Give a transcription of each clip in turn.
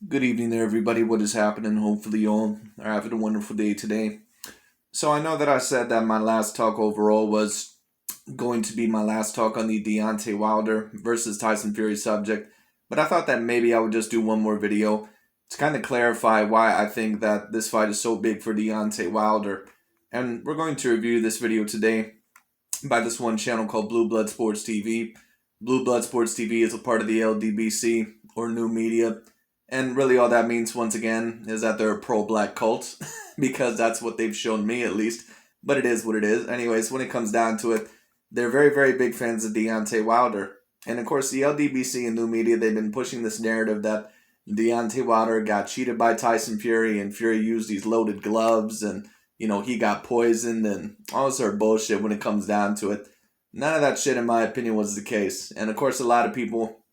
Good evening there, everybody. What is happening? Hopefully, you all are having a wonderful day today. So, I know that I said that my last talk overall was going to be my last talk on the Deontay Wilder versus Tyson Fury subject, but I thought that maybe I would just do one more video to kind of clarify why I think that this fight is so big for Deontay Wilder. And we're going to review this video today by this one channel called Blue Blood Sports TV. Blue Blood Sports TV is a part of the LDBC, or New Media. And really, all that means, once again, is that they're a pro black cult, because that's what they've shown me, at least. But it is what it is. Anyways, when it comes down to it, they're very, very big fans of Deontay Wilder. And of course, the LDBC and New Media, they've been pushing this narrative that Deontay Wilder got cheated by Tyson Fury, and Fury used these loaded gloves, and he got poisoned, and all this sort of bullshit when it comes down to it. None of that shit, in my opinion, was the case. And of course, a lot of people,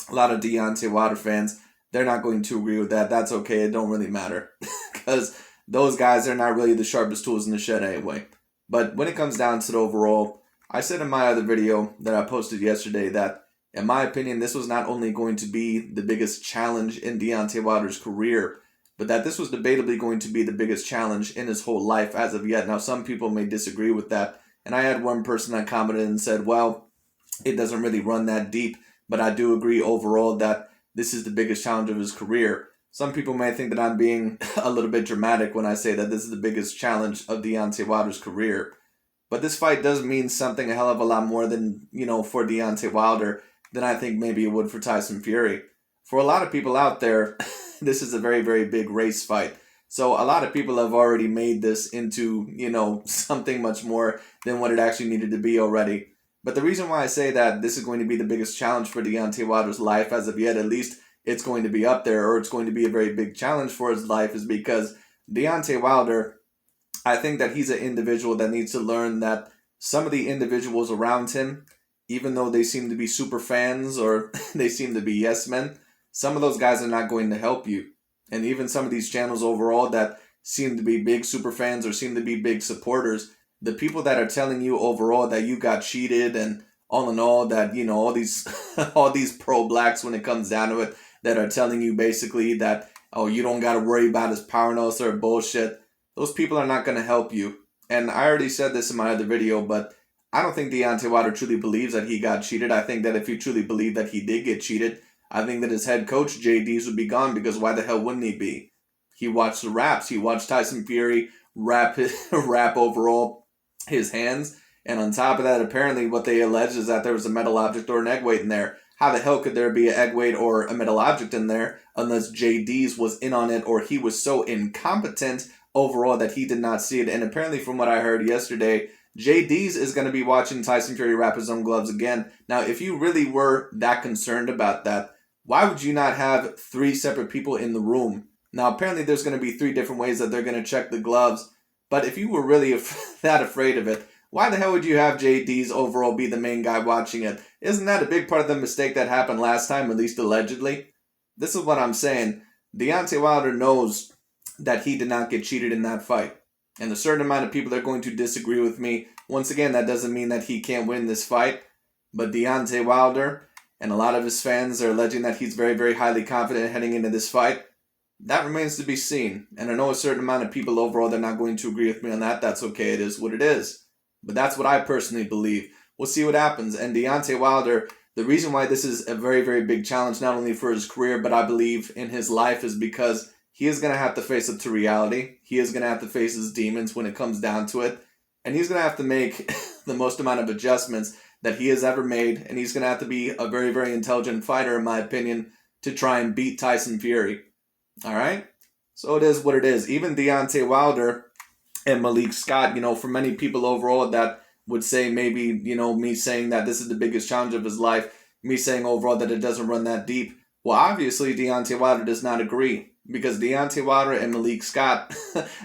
a lot of Deontay Wilder fans, they're not going to agree with that. That's okay. It don't really matter. Because those guys are not really the sharpest tools in the shed anyway. But when it comes down to the overall, I said in my other video that I posted yesterday that, in my opinion, this was not only going to be the biggest challenge in Deontay Wilder's career, but that this was debatably going to be the biggest challenge in his whole life as of yet. Now, some people may disagree with that. And I had one person that commented and said, well, it doesn't really run that deep. But I do agree overall that this is the biggest challenge of his career. Some people may think that I'm being a little bit dramatic when I say that this is the biggest challenge of Deontay Wilder's career. But this fight does mean something a hell of a lot more than, for Deontay Wilder than I think maybe it would for Tyson Fury. For a lot of people out there, this is a very, very big race fight. So a lot of people have already made this into, something much more than what it actually needed to be already. But the reason why I say that this is going to be the biggest challenge for Deontay Wilder's life as of yet, at least it's going to be up there, or it's going to be a very big challenge for his life, is because Deontay Wilder, I think that he's an individual that needs to learn that some of the individuals around him, even though they seem to be super fans or they seem to be yes men, some of those guys are not going to help you. And even some of these channels overall that seem to be big super fans or seem to be big supporters, the people that are telling you overall that you got cheated and all in all that, all these all these pro blacks, when it comes down to it, that are telling you basically that, oh, you don't got to worry about his power and all sort of bullshit, those people are not going to help you. And I already said this in my other video, but I don't think Deontay Wilder truly believes that he got cheated. I think that if he truly believed that he did get cheated, I think that his head coach, JD's, would be gone, because why the hell wouldn't he be? He watched the raps. He watched Tyson Fury rap overall his hands. And on top of that, apparently what they allege is that there was a metal object or an egg weight in there. How the hell could there be an egg weight or a metal object in there unless JD's was in on it, or he was so incompetent overall that he did not see it? And apparently, from what I heard yesterday, JD's is going to be watching Tyson Fury wrap his own gloves again. Now, if you really were that concerned about that, why would you not have three separate people in the room? Now, apparently, there's going to be three different ways that they're going to check the gloves. But if you were really that afraid of it, why the hell would you have JD's overall be the main guy watching it? Isn't that a big part of the mistake that happened last time, at least allegedly? This is what I'm saying. Deontay Wilder knows that he did not get cheated in that fight. And a certain amount of people are going to disagree with me. Once again, that doesn't mean that he can't win this fight. But Deontay Wilder and a lot of his fans are alleging that he's very, very highly confident heading into this fight. That remains to be seen. And I know a certain amount of people overall, they're not going to agree with me on that. That's okay. It is what it is. But that's what I personally believe. We'll see what happens. And Deontay Wilder, the reason why this is a very, very big challenge, not only for his career, but I believe in his life, is because he is going to have to face up to reality. He is going to have to face his demons when it comes down to it. And he's going to have to make the most amount of adjustments that he has ever made. And he's going to have to be a very, very intelligent fighter, in my opinion, to try and beat Tyson Fury. All right? So it is what it is. Even Deontay Wilder and Malik Scott, for many people overall that would say maybe, me saying that this is the biggest challenge of his life, me saying overall that it doesn't run that deep. Well, obviously, Deontay Wilder does not agree, because Deontay Wilder and Malik Scott,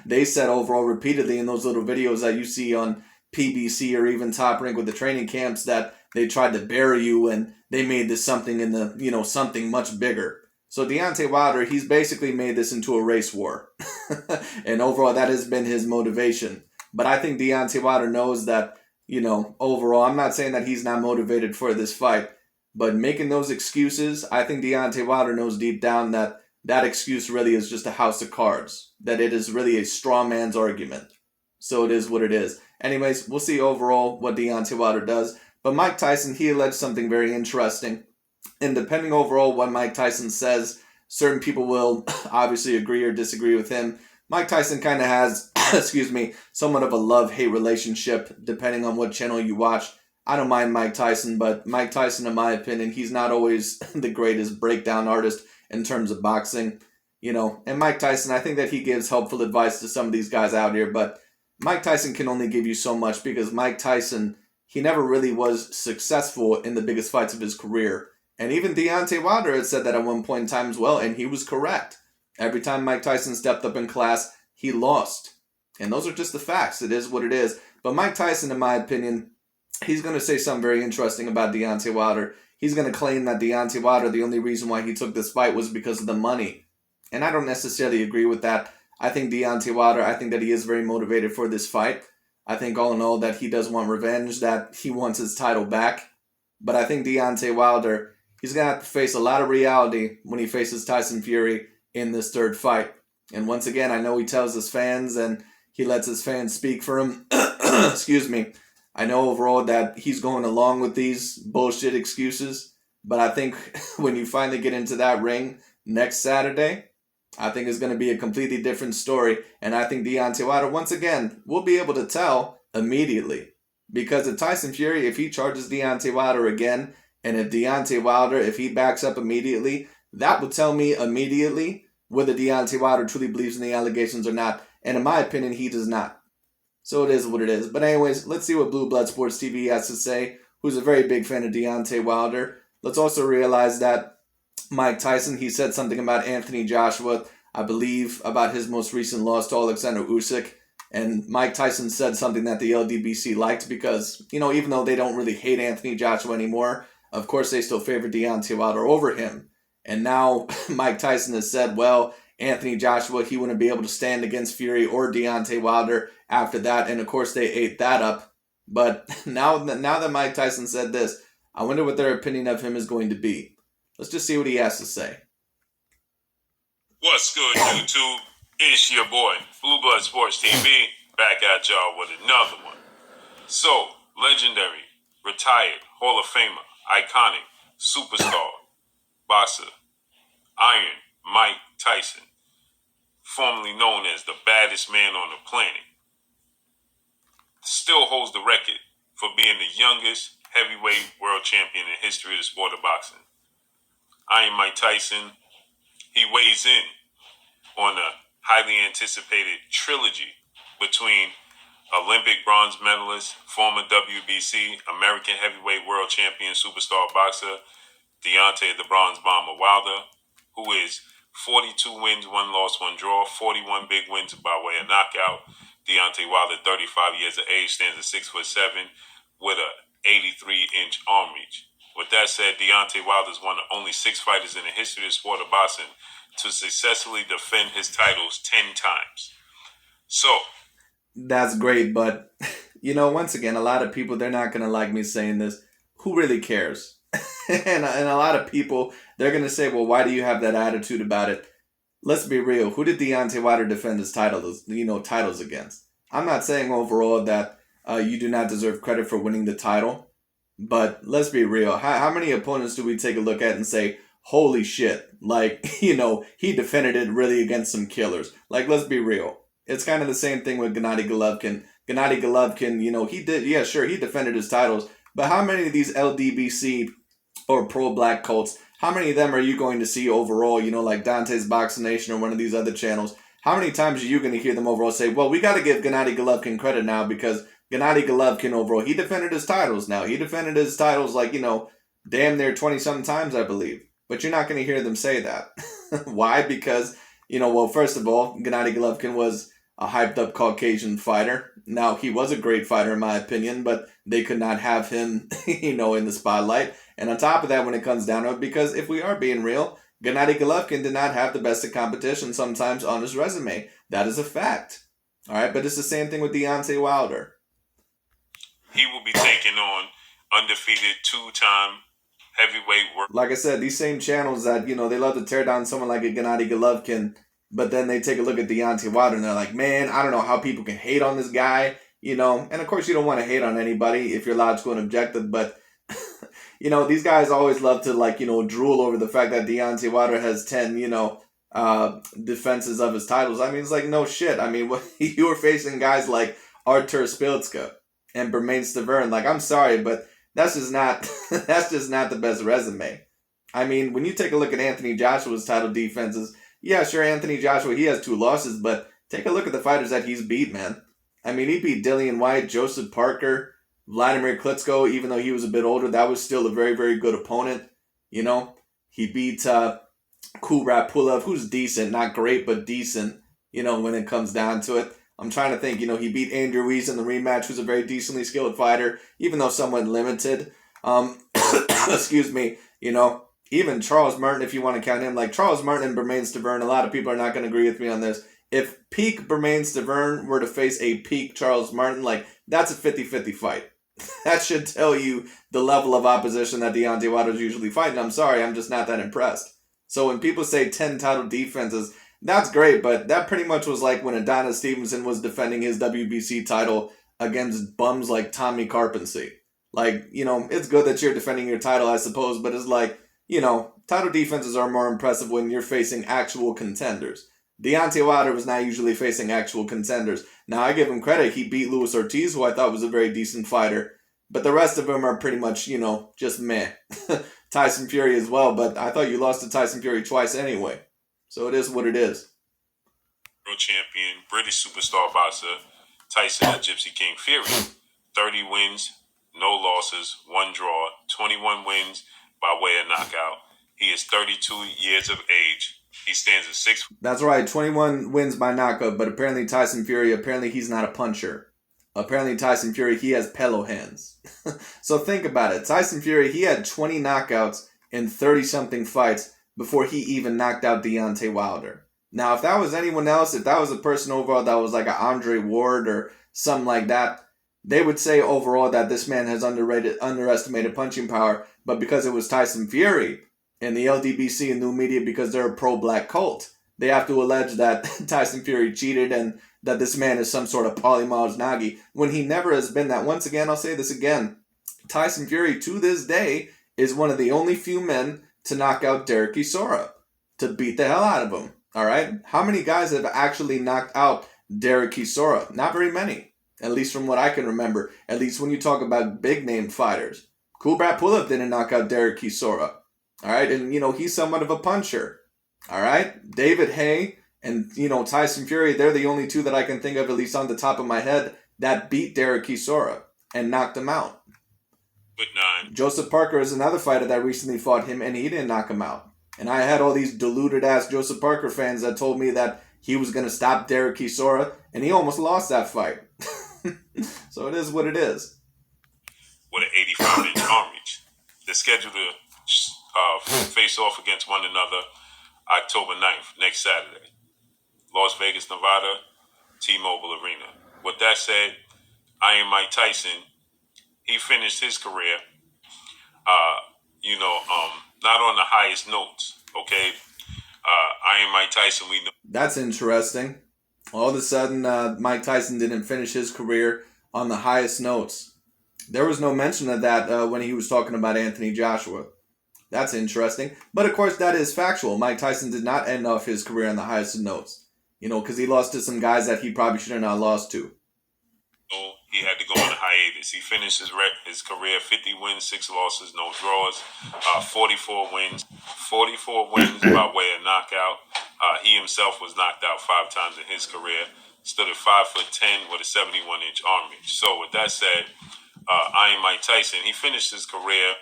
they said overall repeatedly in those little videos that you see on PBC or even Top Rank with the training camps that they tried to bury you and they made this something in the, something much bigger. So Deontay Wilder, he's basically made this into a race war. And overall, that has been his motivation. But I think Deontay Wilder knows that, overall, I'm not saying that he's not motivated for this fight. But making those excuses, I think Deontay Wilder knows deep down that that excuse really is just a house of cards. That it is really a straw man's argument. So it is what it is. Anyways, we'll see overall what Deontay Wilder does. But Mike Tyson, he alleged something very interesting. And depending overall what Mike Tyson says, certain people will obviously agree or disagree with him. Mike Tyson kind of has, somewhat of a love-hate relationship depending on what channel you watch. I don't mind Mike Tyson, but Mike Tyson, in my opinion, he's not always the greatest breakdown artist in terms of boxing. And Mike Tyson, I think that he gives helpful advice to some of these guys out here, but Mike Tyson can only give you so much because Mike Tyson, he never really was successful in the biggest fights of his career. And even Deontay Wilder had said that at one point in time as well, and he was correct. Every time Mike Tyson stepped up in class, he lost. And those are just the facts. It is what it is. But Mike Tyson, in my opinion, he's going to say something very interesting about Deontay Wilder. He's going to claim that Deontay Wilder, the only reason why he took this fight was because of the money. And I don't necessarily agree with that. I think Deontay Wilder, I think that he is very motivated for this fight. I think all in all that he does want revenge, that he wants his title back. But I think Deontay Wilder, he's going to have to face a lot of reality when he faces Tyson Fury in this third fight. And once again, I know he tells his fans and he lets his fans speak for him. Excuse me. I know overall that he's going along with these bullshit excuses. But I think when you finally get into that ring next Saturday, I think it's going to be a completely different story. And I think Deontay Wilder, once again, will be able to tell immediately. Because if Tyson Fury, if he charges Deontay Wilder again, and if Deontay Wilder, if he backs up immediately, that would tell me immediately whether Deontay Wilder truly believes in the allegations or not. And in my opinion, he does not. So it is what it is. But anyways, let's see what Blue Blood Sports TV has to say, who's a very big fan of Deontay Wilder. Let's also realize that Mike Tyson, he said something about Anthony Joshua, I believe, about his most recent loss to Alexander Usyk. And Mike Tyson said something that the LDBC liked because, even though they don't really hate Anthony Joshua anymore, of course they still favor Deontay Wilder over him. And now Mike Tyson has said, well, Anthony Joshua, he wouldn't be able to stand against Fury or Deontay Wilder after that. And of course they ate that up. But now that Mike Tyson said this, I wonder what their opinion of him is going to be. Let's just see what he has to say. What's good, YouTube? It's your boy, Blue Blood Sports TV, back at y'all with another one. So, legendary, retired, Hall of Famer, iconic, superstar, boxer, Iron Mike Tyson, formerly known as the baddest man on the planet, still holds the record for being the youngest heavyweight world champion in history of the sport of boxing. Iron Mike Tyson, he weighs in on a highly anticipated trilogy between Olympic bronze medalist, former WBC, American heavyweight world champion, superstar boxer, Deontay the Bronze Bomber Wilder, who is 42 wins, 1 loss, 1 draw, 41 big wins by way of knockout. Deontay Wilder, 35 years of age, stands at 6'7" with a 83-inch arm reach. With that said, Deontay Wilder is one of only 6 fighters in the history of the sport of boxing to successfully defend his titles 10 times. So, that's great, but once again, a lot of people, they're not going to like me saying this. Who really cares? and a lot of people, they're going to say, well, why do you have that attitude about it? Let's be real. Who did Deontay Wilder defend his titles against? I'm not saying overall that you do not deserve credit for winning the title. But let's be real. How many opponents do we take a look at and say, holy shit, he defended it really against some killers? Like, let's be real. It's kind of the same thing with Gennady Golovkin. Gennady Golovkin, he defended his titles. But how many of these LDBC or pro-black cults, how many of them are you going to see overall, like Dante's Boxing Nation or one of these other channels? How many times are you going to hear them overall say, well, we got to give Gennady Golovkin credit now because Gennady Golovkin overall, he defended his titles now. He defended his titles damn near 20-something times, I believe. But you're not going to hear them say that. Why? Because, first of all, Gennady Golovkin was a hyped-up Caucasian fighter. Now, he was a great fighter in my opinion, but they could not have him, in the spotlight. And on top of that, when it comes down to it, because if we are being real, Gennady Golovkin did not have the best of competition sometimes on his resume. That is a fact. All right, but it's the same thing with Deontay Wilder. He will be taking on undefeated 2-time heavyweight world. Like I said, these same channels that, they love to tear down someone like a Gennady Golovkin, but then they take a look at Deontay Wilder and they're like, man, I don't know how people can hate on this guy, And of course, you don't want to hate on anybody if you're logical and objective, but, these guys always love to, like, drool over the fact that Deontay Wilder has 10, defenses of his titles. I mean, it's like, no shit. I mean, you were facing guys like Artur Spiltzka and Bermain Stavern. Like, I'm sorry, but that's just not that's just not the best resume. I mean, when you take a look at Anthony Joshua's title defenses, yeah, sure, Anthony Joshua, he has 2 losses, but take a look at the fighters that he's beat, man. I mean, he beat Dillian White, Joseph Parker, Vladimir Klitschko, even though he was a bit older. That was still a very, very good opponent. He beat Kubrat Pulev, who's decent, not great, but decent, when it comes down to it. I'm trying to think, he beat Andrew Ruiz in the rematch, who's a very decently skilled fighter, even though somewhat limited. Excuse me, even Charles Martin, if you want to count him, like Charles Martin and Bermain Stavern, a lot of people are not going to agree with me on this. If peak Bermain Stavern were to face a peak Charles Martin, like, that's a 50-50 fight. That should tell you the level of opposition that Deontay Wilder's usually fighting. I'm sorry, I'm just not that impressed. So when people say 10 title defenses, that's great, but that pretty much was like when Adonis Stevenson was defending his WBC title against bums like Tommy Carpensey. Like, it's good that you're defending your title, I suppose, but it's like, title defenses are more impressive when you're facing actual contenders. Deontay Wilder was not usually facing actual contenders. Now, I give him credit. He beat Luis Ortiz, who I thought was a very decent fighter. But the rest of them are pretty much, just meh. Tyson Fury as well, but I thought you lost to Tyson Fury twice anyway. So it is what it is. World champion, British superstar boxer, Tyson the Gypsy King Fury. 30 wins, no losses, 1 draw, 21 wins by way of knockout. He is 32 years of age. He stands at 6. That's right, 21 wins by knockout, but apparently Tyson Fury, he's not a puncher. Apparently Tyson Fury, he has pillow hands. So think about it. Tyson Fury, he had 20 knockouts in 30-something fights before he even knocked out Deontay Wilder. Now, if that was anyone else, if that was a person overall that was like an Andre Ward or something like that, they would say overall that this man has underestimated punching power. But because it was Tyson Fury and the LDBC and new media, because they're a pro-black cult, they have to allege that Tyson Fury cheated and that this man is some sort of Polymaz Nagy, when he never has been that. Once again, I'll say this again. Tyson Fury, to this day, is one of the only few men to knock out Derek Chisora, to beat the hell out of him. All right? How many guys have actually knocked out Derek Chisora? Not very many, at least from what I can remember, at least when you talk about big-name fighters. Kubrat Pulev didn't knock out Derek Chisora. All right? And, he's somewhat of a puncher. All right? David Haye and, Tyson Fury, they're the only two that I can think of, at least on the top of my head, that beat Derek Chisora and knocked him out. With 9. Joseph Parker is another fighter that recently fought him, and he didn't knock him out. And I had all these deluded-ass Joseph Parker fans that told me that he was going to stop Derek Chisora, and he almost lost that fight. So it is what it is. With an 85-inch arm reach. They're scheduled to face off against one another October 9th, next Saturday. Las Vegas, Nevada, T-Mobile Arena. With that said, Iron Mike Tyson, he finished his career, not on the highest notes, okay? Iron Mike Tyson, we know. That's interesting. All of a sudden, Mike Tyson didn't finish his career on the highest notes. There was no mention of that when he was talking about Anthony Joshua. That's interesting. But of course, that is factual. Mike Tyson did not end off his career on the highest notes. Because he lost to some guys that he probably should have not lost to. He had to go on a hiatus. He finished his career 50 wins, 6 losses, no draws, 44 wins. 44 wins by way of knockout. He himself was knocked out 5 times in his career. Stood at 5'10" with a 71-inch arm reach. So with that said, Iron Mike Tyson, he finished his career.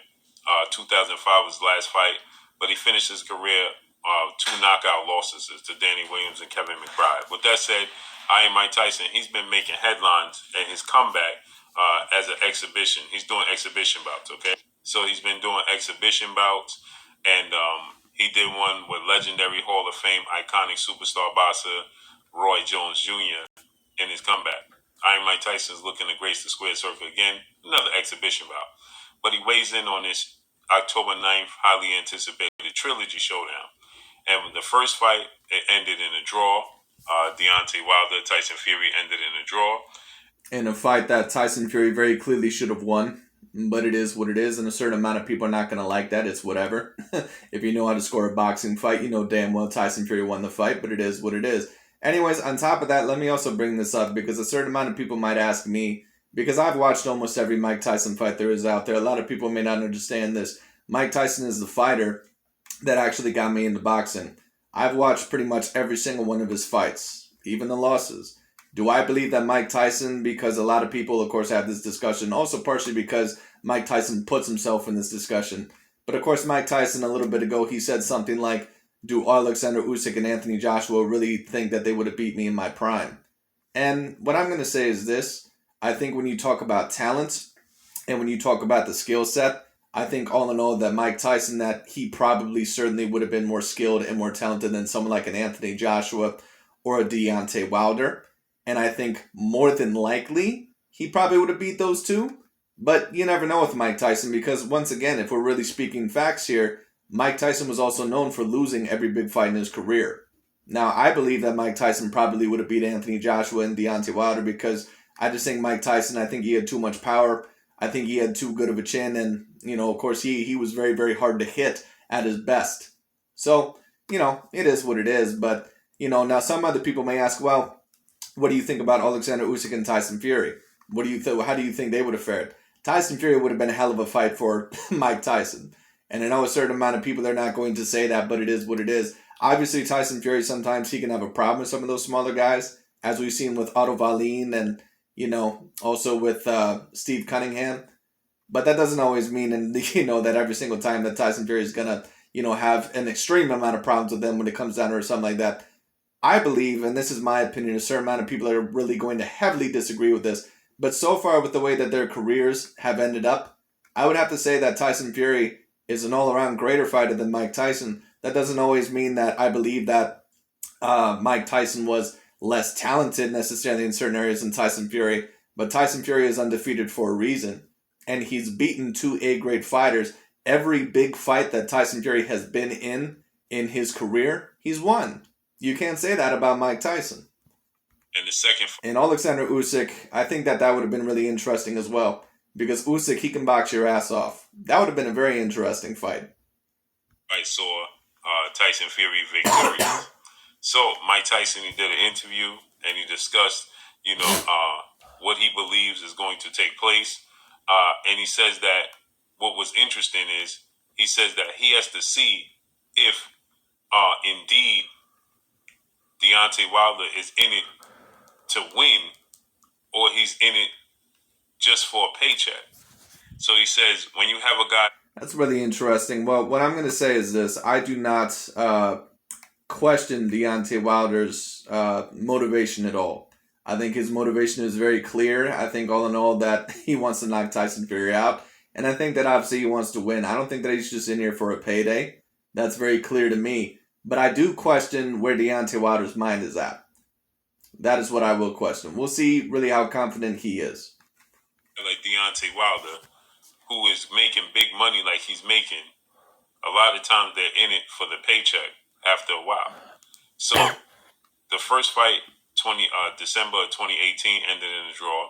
2005 was his last fight, but he finished his career 2 knockout losses to Danny Williams and Kevin McBride. With that said, Iron Mike Tyson, he's been making headlines and his comeback as an exhibition. He's doing exhibition bouts, okay? So he's been doing exhibition bouts, and he did one with legendary Hall of Fame iconic superstar boxer Roy Jones Jr. in his comeback. Iron Mike Tyson's looking to grace the square circle again, another exhibition bout. But he weighs in on this October 9th, highly anticipated trilogy showdown. And the first fight, it ended in a draw. Deontay Wilder, Tyson Fury ended in a draw. In a fight that Tyson Fury very clearly should have won, but it is what it is, and a certain amount of people are not going to like that. It's whatever. If you know how to score a boxing fight, you know damn well Tyson Fury won the fight, but it is what it is. Anyways, on top of that, let me also bring this up because a certain amount of people might ask me, because I've watched almost every Mike Tyson fight there is out there. A lot of people may not understand this. Mike Tyson is the fighter that actually got me into boxing. I've watched pretty much every single one of his fights, even the losses. Do I believe that Mike Tyson, because a lot of people, of course, have this discussion, also partially because Mike Tyson puts himself in this discussion. But of course, Mike Tyson, a little bit ago, he said something like, do Alexander Usyk and Anthony Joshua really think that they would have beat me in my prime? And what I'm going to say is this. I think when you talk about talent and when you talk about the skill set, I think all in all that Mike Tyson, that he probably certainly would have been more skilled and more talented than someone like an Anthony Joshua or a Deontay Wilder. And I think more than likely he probably would have beat those two. But you never know with Mike Tyson because once again, if we're really speaking facts here, Mike Tyson was also known for losing every big fight in his career. Now, I believe that Mike Tyson probably would have beat Anthony Joshua and Deontay Wilder because I just think Mike Tyson, I think he had too much power. I think he had too good of a chin. And, of course, he was very, very hard to hit at his best. So, it is what it is. But, now some other people may ask, well, what do you think about Alexander Usyk and Tyson Fury? What do you think? How do you think they would have fared? Tyson Fury would have been a hell of a fight for Mike Tyson. And I know a certain amount of people, they're not going to say that, but it is what it is. Obviously, Tyson Fury, sometimes he can have a problem with some of those smaller guys, as we've seen with Otto Wallin and, also with Steve Cunningham. But that doesn't always mean, that every single time that Tyson Fury is going to, have an extreme amount of problems with them when it comes down to or something like that. I believe, and this is my opinion, a certain amount of people are really going to heavily disagree with this, but so far with the way that their careers have ended up, I would have to say that Tyson Fury is an all-around greater fighter than Mike Tyson. That doesn't always mean that I believe that Mike Tyson was less talented necessarily in certain areas than Tyson Fury, but Tyson Fury is undefeated for a reason, and he's beaten two A-grade fighters. Every big fight that Tyson Fury has been in his career, he's won. You can't say that about Mike Tyson. And the second And Alexander Usyk, I think that would have been really interesting as well. Because Usyk, he can box your ass off. That would have been a very interesting fight. I saw Tyson Fury victorious. So Mike Tyson, he did an interview and he discussed, what he believes is going to take place. And he says that what was interesting is he says that he has to see if indeed Deontay Wilder is in it to win or he's in it just for a paycheck. So he says when you have a guy... That's really interesting. Well, what I'm going to say is this. I do not question Deontay Wilder's motivation at all. I think his motivation is very clear. I think all in all that he wants to knock Tyson Fury out. And I think that obviously he wants to win. I don't think that he's just in here for a payday. That's very clear to me. But I do question where Deontay Wilder's mind is at. That is what I will question. We'll see really how confident he is. Like Deontay Wilder, who is making big money like he's making, a lot of times they're in it for the paycheck after a while. So the first fight, December 2018, ended in a draw.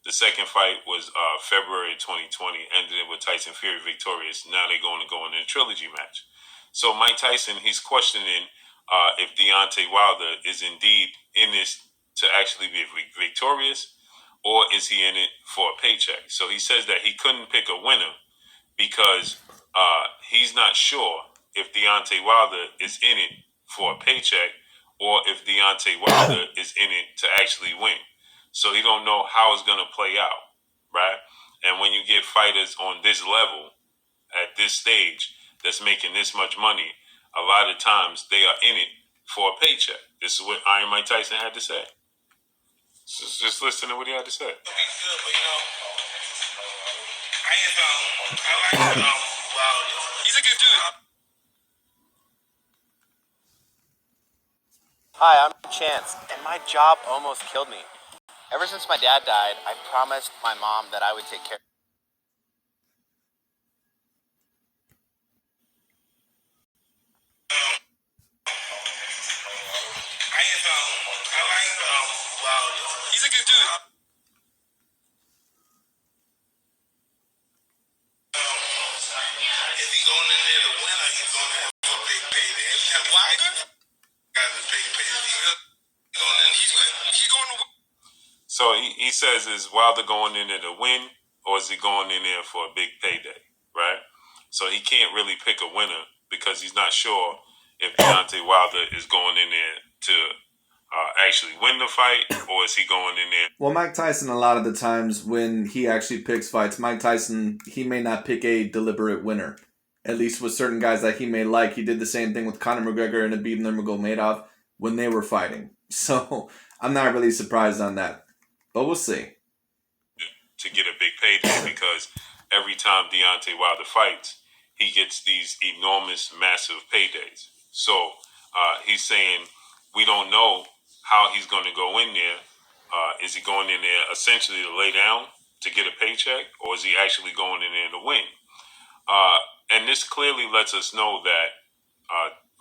The second fight was February 2020, ended it with Tyson Fury victorious. Now they're going to go in a trilogy match. So Mike Tyson, he's questioning if Deontay Wilder is indeed in this to actually be victorious, or is he in it for a paycheck? So he says that he couldn't pick a winner because he's not sure if Deontay Wilder is in it for a paycheck or if Deontay Wilder is in it to actually win. So he don't know how it's going to play out, right? And when you get fighters on this level, at this stage, that's making this much money, a lot of times they are in it for a paycheck. This is what Iron Mike Tyson had to say. Just listen to what he had to say. Good, but I like Wilder. He's a good dude. Hi, I'm Chance, and my job almost killed me. Ever since my dad died, I promised my mom that I would take care. Wilder got a big payday. He's going to win. So he says, is Wilder going in there to win, or is he going in there for a big payday, right? So he can't really pick a winner because he's not sure if Deontay Wilder is going in there to actually win the fight, or is he going in there? Well, Mike Tyson, a lot of the times when he actually picks fights, Mike Tyson, he may not pick a deliberate winner. At least with certain guys that he may like. He did the same thing with Conor McGregor and Khabib Nurmagomedov when they were fighting. So I'm not really surprised on that. But we'll see. To get a big payday because every time Deontay Wilder fights, he gets these enormous, massive paydays. So he's saying we don't know how he's going to go in there. Is he going in there essentially to lay down to get a paycheck, or is he actually going in there to win? And this clearly lets us know that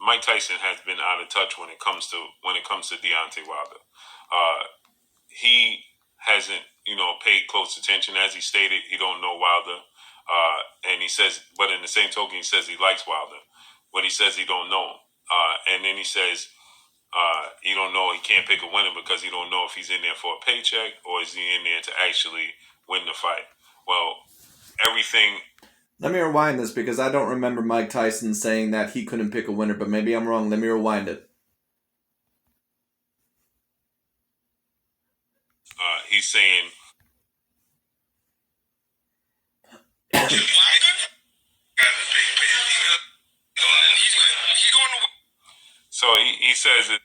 Mike Tyson has been out of touch when it comes to Deontay Wilder. He hasn't, paid close attention. As he stated, he don't know Wilder, and he says, but in the same token, he says he likes Wilder. But he says he don't know him, and then he says he don't know. He can't pick a winner because he don't know if he's in there for a paycheck or is he in there to actually win the fight. Well, everything. Let me rewind this because I don't remember Mike Tyson saying that he couldn't pick a winner, but maybe I'm wrong. Let me rewind it. He's saying Wilder got a big payday. He's going to win. So he says it.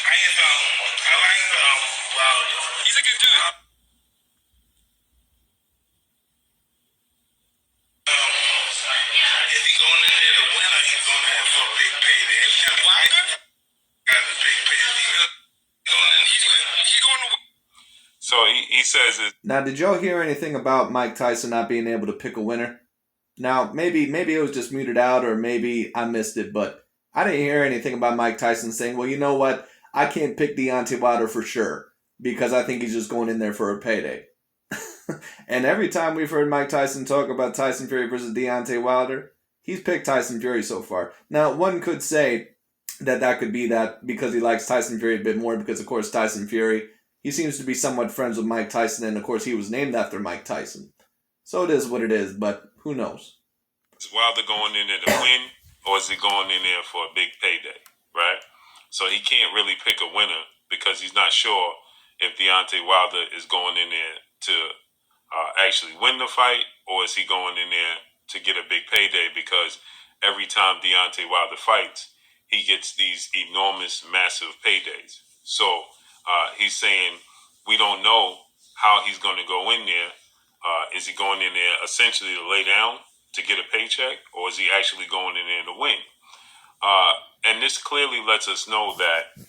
I like Wilder. He's a good dude. Is he going in there to win, or he's going in there for a big payday? Wilder got a big payday. He's going to win. So he says it. Now, did y'all hear anything about Mike Tyson not being able to pick a winner? Now, maybe it was just muted out or maybe I missed it, but I didn't hear anything about Mike Tyson saying, well, you know what? I can't pick Deontay Wilder for sure because I think he's just going in there for a payday. And every time we've heard Mike Tyson talk about Tyson Fury versus Deontay Wilder, he's picked Tyson Fury so far. Now, one could say that could be that because he likes Tyson Fury a bit more because, of course, Tyson Fury, he seems to be somewhat friends with Mike Tyson, and, of course, he was named after Mike Tyson. So it is what it is, but who knows? Is Wilder going in there to win, or is he going in there for a big payday, right? So he can't really pick a winner because he's not sure if Deontay Wilder is going in there to actually win the fight, or is he going in there to get a big payday because every time Deontay Wilder fights, he gets these enormous, massive paydays. So he's saying we don't know how he's going to go in there. Is he going in there essentially to lay down to get a paycheck, or is he actually going in there to win? And this clearly lets us know that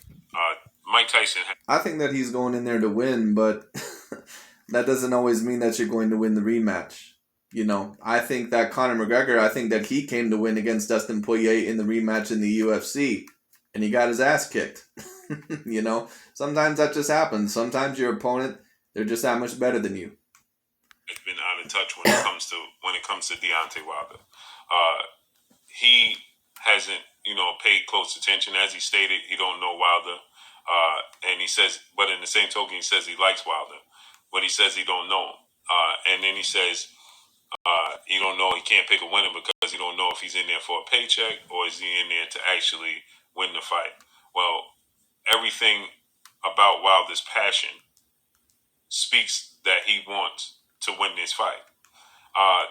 Mike Tyson. I think that he's going in there to win, but that doesn't always mean that you're going to win the rematch. I think that Conor McGregor, I think that he came to win against Dustin Poirier in the rematch in the UFC, and he got his ass kicked. Sometimes that just happens. Sometimes your opponent, they're just that much better than you. Has been out of touch when it comes to Deontay Wilder. He hasn't, paid close attention. As he stated, he don't know Wilder, and he says, but in the same token, he says he likes Wilder, but he says he don't know him, and then he says he don't know. He can't pick a winner because he don't know if he's in there for a paycheck or is he in there to actually win the fight. Well, everything about Wilder's passion speaks that he wants to win this fight.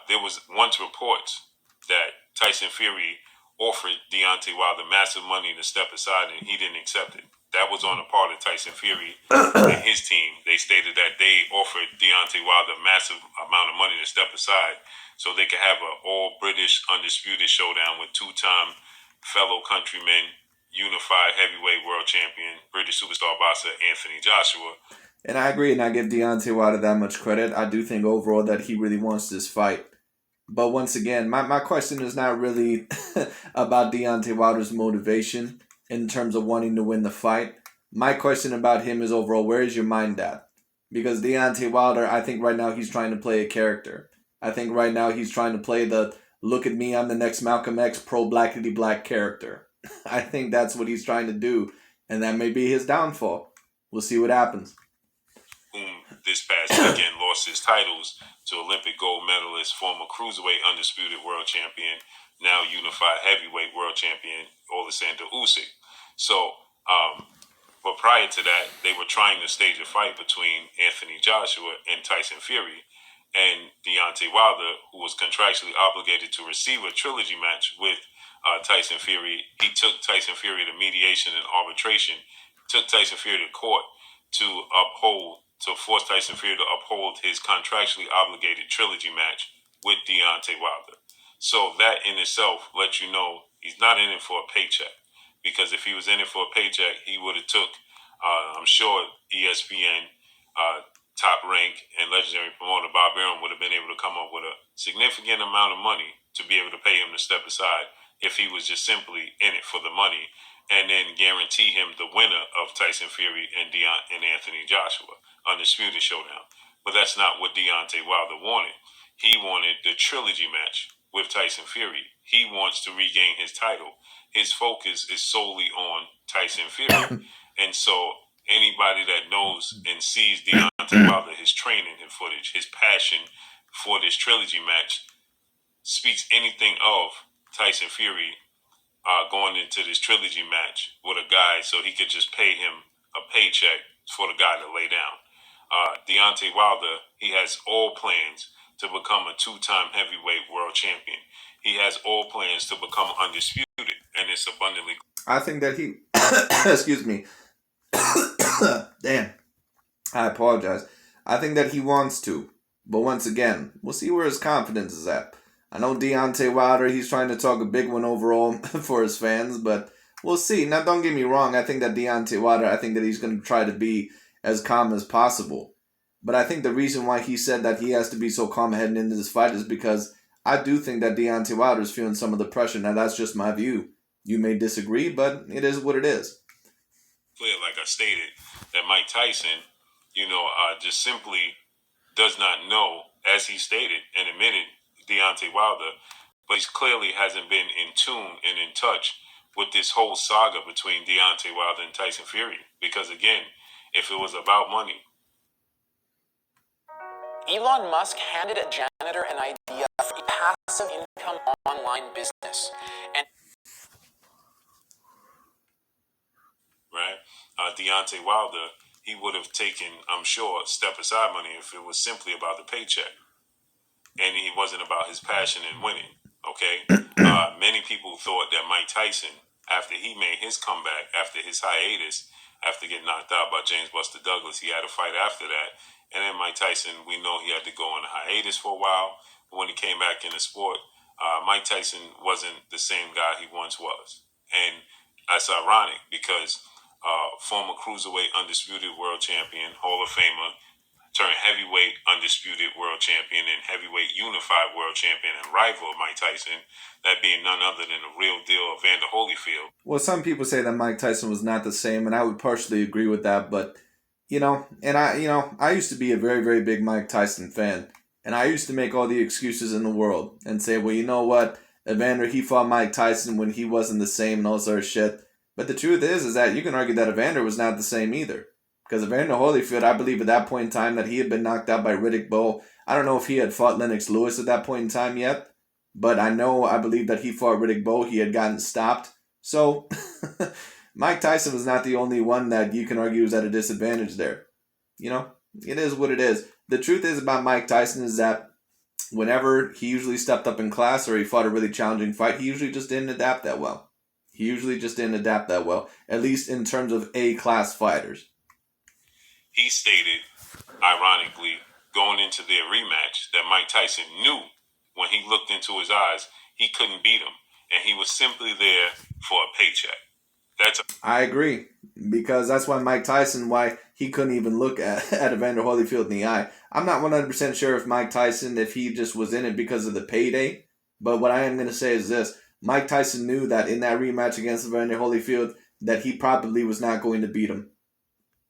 There was once reports that Tyson Fury offered Deontay Wilder massive money to step aside, and he didn't accept it. That was on the part of Tyson Fury and his team. They stated that they offered Deontay Wilder a massive amount of money to step aside so they could have an all-British undisputed showdown with two-time fellow countrymen, unified heavyweight world champion, British superstar boxer Anthony Joshua. And I agree, and I give Deontay Wilder that much credit. I do think overall that he really wants this fight. But once again, my question is not really about Deontay Wilder's motivation in terms of wanting to win the fight. My question about him is overall, where is your mind at? Because Deontay Wilder, I think right now he's trying to play a character. I think right now he's trying to play the look at me, I'm the next Malcolm X pro-blackity black character. I think that's what he's trying to do, and that may be his downfall. We'll see what happens. Whom this past weekend lost his titles to Olympic gold medalist, former cruiserweight undisputed world champion, now unified heavyweight world champion, Alexander Usyk. So, but prior to that, they were trying to stage a fight between Anthony Joshua and Tyson Fury, and Deontay Wilder, who was contractually obligated to receive a trilogy match with Tyson Fury. He took Tyson Fury to mediation and arbitration, took Tyson Fury to court to force Tyson Fury to uphold his contractually obligated trilogy match with Deontay Wilder. So that in itself lets you know he's not in it for a paycheck. Because if he was in it for a paycheck, he would have took, I'm sure, ESPN, top rank and legendary promoter Bob Arum would have been able to come up with a significant amount of money to be able to pay him to step aside if he was just simply in it for the money, and then guarantee him the winner of Tyson Fury and Anthony Joshua, undisputed showdown. But that's not what Deontay Wilder wanted. He wanted the trilogy match with Tyson Fury. He wants to regain his title. His focus is solely on Tyson Fury. And so anybody that knows and sees Deontay Wilder, his training, his footage, his passion for this trilogy match, speaks anything of Tyson Fury going into this trilogy match with a guy so he could just pay him a paycheck for the guy to lay down. Deontay Wilder, he has all plans to become a two-time heavyweight world champion. He has all plans to become undisputed, and it's abundantly. I think that he, excuse me, damn, I apologize. I think that he wants to, but once again, we'll see where his confidence is at. I know Deontay Wilder, he's trying to talk a big one overall for his fans, but we'll see. Now, don't get me wrong. I think that Deontay Wilder, I think that he's going to try to be as calm as possible. But I think the reason why he said that he has to be so calm heading into this fight is because I do think that Deontay Wilder is feeling some of the pressure. Now, that's just my view. You may disagree, but it is what it is. Clear, like I stated, that Mike Tyson, just simply does not know, as he stated and admitted, Deontay Wilder, but he clearly hasn't been in tune and in touch with this whole saga between Deontay Wilder and Tyson Fury. Because again, if it was about money. Elon Musk handed a janitor an idea for a passive income online business. And right, Deontay Wilder, he would have taken, I'm sure, step aside money if it was simply about the paycheck. And he wasn't about his passion in winning, okay? Many people thought that Mike Tyson, after he made his comeback, after his hiatus, after getting knocked out by James Buster Douglas, he had a fight after that. And then Mike Tyson, we know he had to go on a hiatus for a while. But when he came back in the sport, Mike Tyson wasn't the same guy he once was. And that's ironic because former cruiserweight undisputed world champion, Hall of Famer, turned heavyweight undisputed world champion and heavyweight unified world champion and rival of Mike Tyson, that being none other than the real deal Evander Holyfield. Well, some people say that Mike Tyson was not the same, and I would partially agree with that, but, I used to be a very, very big Mike Tyson fan, and I used to make all the excuses in the world and say, well, you know what, Evander, he fought Mike Tyson when he wasn't the same and all sort of shit. But the truth is that you can argue that Evander was not the same either. Because Evander Holyfield, I believe at that point in time that he had been knocked out by Riddick Bowe. I don't know if he had fought Lennox Lewis at that point in time yet. But I believe that he fought Riddick Bowe. He had gotten stopped. So, Mike Tyson was not the only one that you can argue was at a disadvantage there. It is what it is. The truth is about Mike Tyson is that whenever he usually stepped up in class or he fought a really challenging fight, he usually just didn't adapt that well. At least in terms of A-class fighters. He stated, ironically, going into their rematch, that Mike Tyson knew when he looked into his eyes, he couldn't beat him. And he was simply there for a paycheck. I agree. Because that's why Mike Tyson, why he couldn't even look at Evander Holyfield in the eye. I'm not 100% sure if Mike Tyson, if he just was in it because of the payday. But what I am going to say is this. Mike Tyson knew that in that rematch against Evander Holyfield, that he probably was not going to beat him.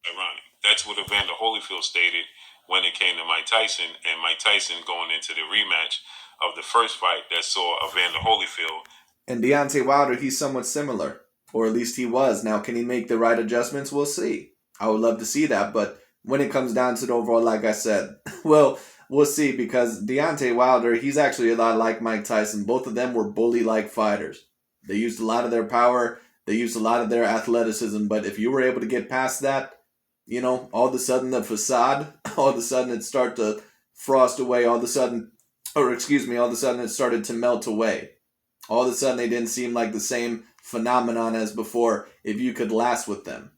Ironic. That's what Evander Holyfield stated when it came to Mike Tyson, and Mike Tyson going into the rematch of the first fight that saw Evander Holyfield. And Deontay Wilder, he's somewhat similar, or at least he was. Now, can he make the right adjustments? We'll see. I would love to see that, but when it comes down to the overall, like I said, well, we'll see, because Deontay Wilder, he's actually a lot like Mike Tyson. Both of them were bully-like fighters. They used a lot of their power. They used a lot of their athleticism. But if you were able to get past that, all of a sudden the facade, all of a sudden it started to frost away. All of a sudden it started to melt away. All of a sudden they didn't seem like the same phenomenon as before if you could last with them.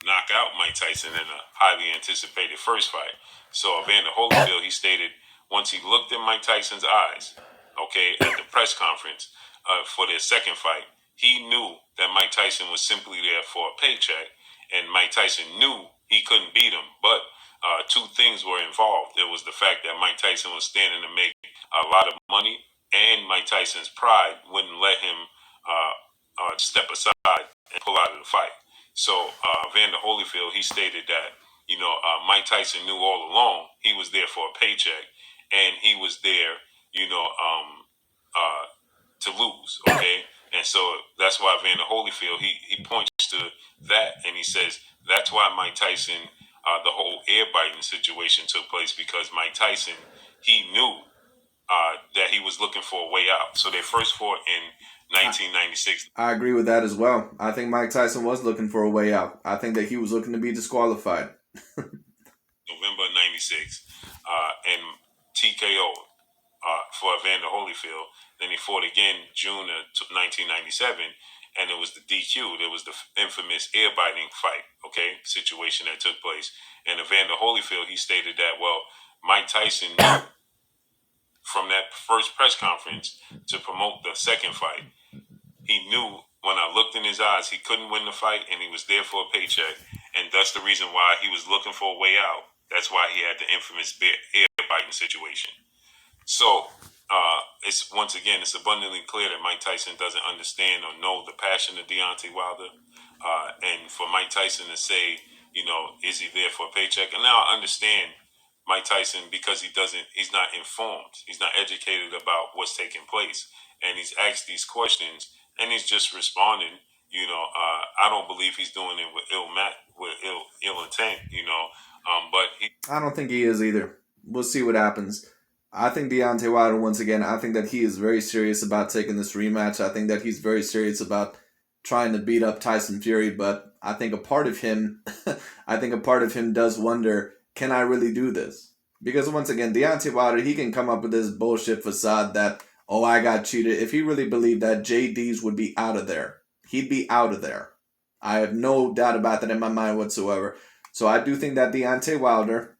Knock out Mike Tyson in a highly anticipated first fight. So Evander Holyfield, he stated once he looked in Mike Tyson's eyes, okay, at the press conference for their second fight, he knew that Mike Tyson was simply there for a paycheck, and Mike Tyson knew he couldn't beat him. But two things were involved. There was the fact that Mike Tyson was standing to make a lot of money, and Mike Tyson's pride wouldn't let him step aside and pull out of the fight. So Evander Holyfield, he stated that, Mike Tyson knew all along he was there for a paycheck, and he was there, to lose, okay? And so that's why Evander Holyfield, he points to that, and he says that's why Mike Tyson, the whole air biting situation took place, because Mike Tyson, he knew that he was looking for a way out. So they first fought in 1996. I agree with that as well. I think Mike Tyson was looking for a way out. I think that he was looking to be disqualified. November 96, and TKO for Evander Holyfield. Then he fought again June of 1997, and it was the DQ. There was the infamous air biting fight, situation that took place. And Evander Holyfield, he stated that, well, Mike Tyson knew from that first press conference to promote the second fight. He knew when I looked in his eyes, he couldn't win the fight, and he was there for a paycheck, and that's the reason why he was looking for a way out. That's why he had the infamous air biting situation. So it's abundantly clear that Mike Tyson doesn't understand or know the passion of Deontay Wilder, and for Mike Tyson to say, is he there for a paycheck? And now I understand Mike Tyson, because he's not informed, he's not educated about what's taking place, and he's asked these questions, and he's just responding. I don't believe he's doing it with ill intent. But I don't think he is either. We'll see what happens. I think Deontay Wilder, once again, I think that he is very serious about taking this rematch. I think that he's very serious about trying to beat up Tyson Fury, but I think a part of him does wonder, can I really do this? Because once again, Deontay Wilder, he can come up with this bullshit facade that, oh, I got cheated. If he really believed that, JD's would be out of there. He'd be out of there. I have no doubt about that in my mind whatsoever. So I do think that Deontay Wilder,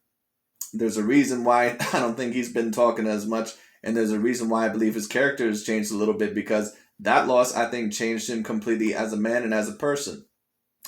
there's a reason why I don't think he's been talking as much, and there's a reason why I believe his character has changed a little bit, because that loss, I think, changed him completely as a man and as a person.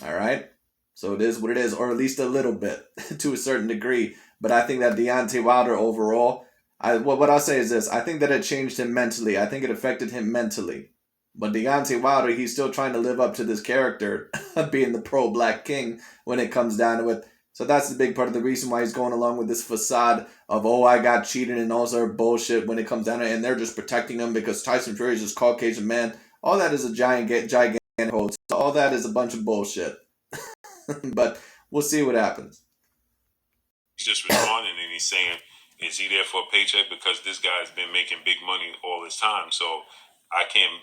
All right? So it is what it is, or at least a little bit, to a certain degree. But I think that Deontay Wilder overall, what I'll say is this. I think that it changed him mentally. I think it affected him mentally. But Deontay Wilder, he's still trying to live up to this character of being the pro-black king when it comes down to it. So that's the big part of the reason why he's going along with this facade of, oh, I got cheated and all sort of bullshit when it comes down to it. And they're just protecting him because Tyson Fury is this Caucasian man. All that is a gigantic hoax. All that is a bunch of bullshit. But we'll see what happens. He's just responding, and he's saying, is he there for a paycheck? Because this guy's been making big money all this time. So I can't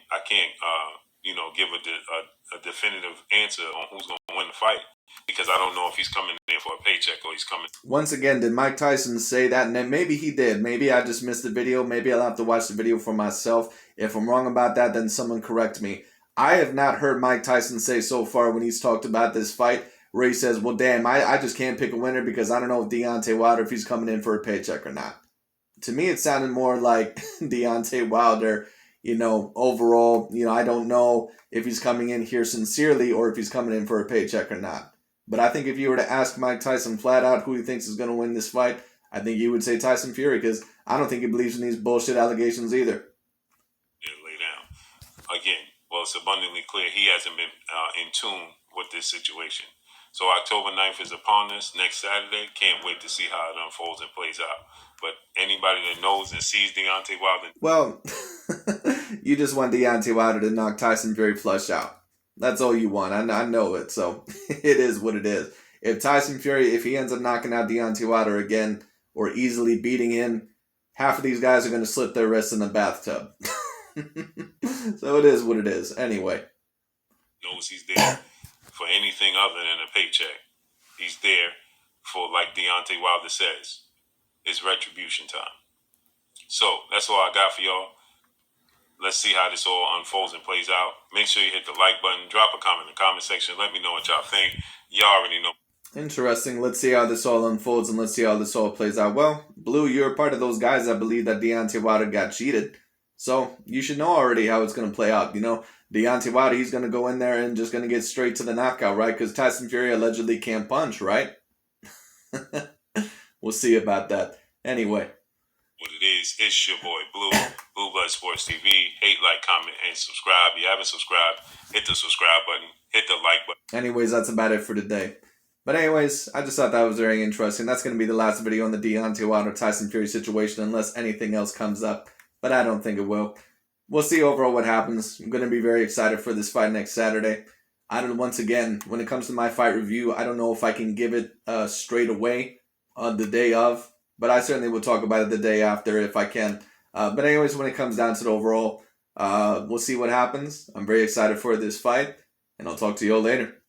give a definitive answer on who's going to win the fight, because I don't know if he's coming there for a paycheck or he's coming. Once again, did Mike Tyson say that? And then maybe he did. Maybe I just missed the video. Maybe I'll have to watch the video for myself. If I'm wrong about that, then someone correct me. I have not heard Mike Tyson say so far when he's talked about this fight where he says, well, damn, I just can't pick a winner because I don't know if Deontay Wilder, if he's coming in for a paycheck or not. To me, it sounded more like Deontay Wilder, overall, I don't know if he's coming in here sincerely or if he's coming in for a paycheck or not. But I think if you were to ask Mike Tyson flat out who he thinks is going to win this fight, I think he would say Tyson Fury, because I don't think he believes in these bullshit allegations either. Yeah, lay down. Again, well, it's abundantly clear he hasn't been in tune with this situation. So October 9th is upon us, next Saturday. Can't wait to see how it unfolds and plays out. But anybody that knows and sees Deontay Wilder, Well, you just want Deontay Wilder to knock Tyson Fury flush out. That's all you want. I know it, so it is what it is. If Tyson Fury, if he ends up knocking out Deontay Wilder again or easily beating him, half of these guys are going to slip their wrists in the bathtub. So it is what it is. Anyway. knows he's there for anything other than a paycheck. He's there for, like Deontay Wilder says, it's retribution time. So that's all I got for y'all. Let's see how this all unfolds and plays out. Make sure you hit the like button. Drop a comment in the comment section. Let me know what y'all think. Y'all already know. Interesting. Let's see how this all unfolds and let's see how this all plays out. Well, Blue, you're a part of those guys that believe that Deontay Wilder got cheated. So you should know already how it's going to play out. You know, Deontay Wilder, he's going to go in there and just going to get straight to the knockout, right? Because Tyson Fury allegedly can't punch, right? We'll see about that. Anyway. What it is, it's your boy Blue, Blue Blood Sports TV. Hate, like, comment, and subscribe. If you haven't subscribed, hit the subscribe button, hit the like button. Anyways, that's about it for today. But anyways, I just thought that was very interesting. That's going to be the last video on the Deontay Wilder-Tyson Fury situation unless anything else comes up. But I don't think it will. We'll see overall what happens. I'm going to be very excited for this fight next Saturday. Once again, when it comes to my fight review, I don't know if I can give it straight away on the day of. But I certainly will talk about it the day after if I can. But anyways, when it comes down to the overall, we'll see what happens. I'm very excited for this fight. And I'll talk to you all later.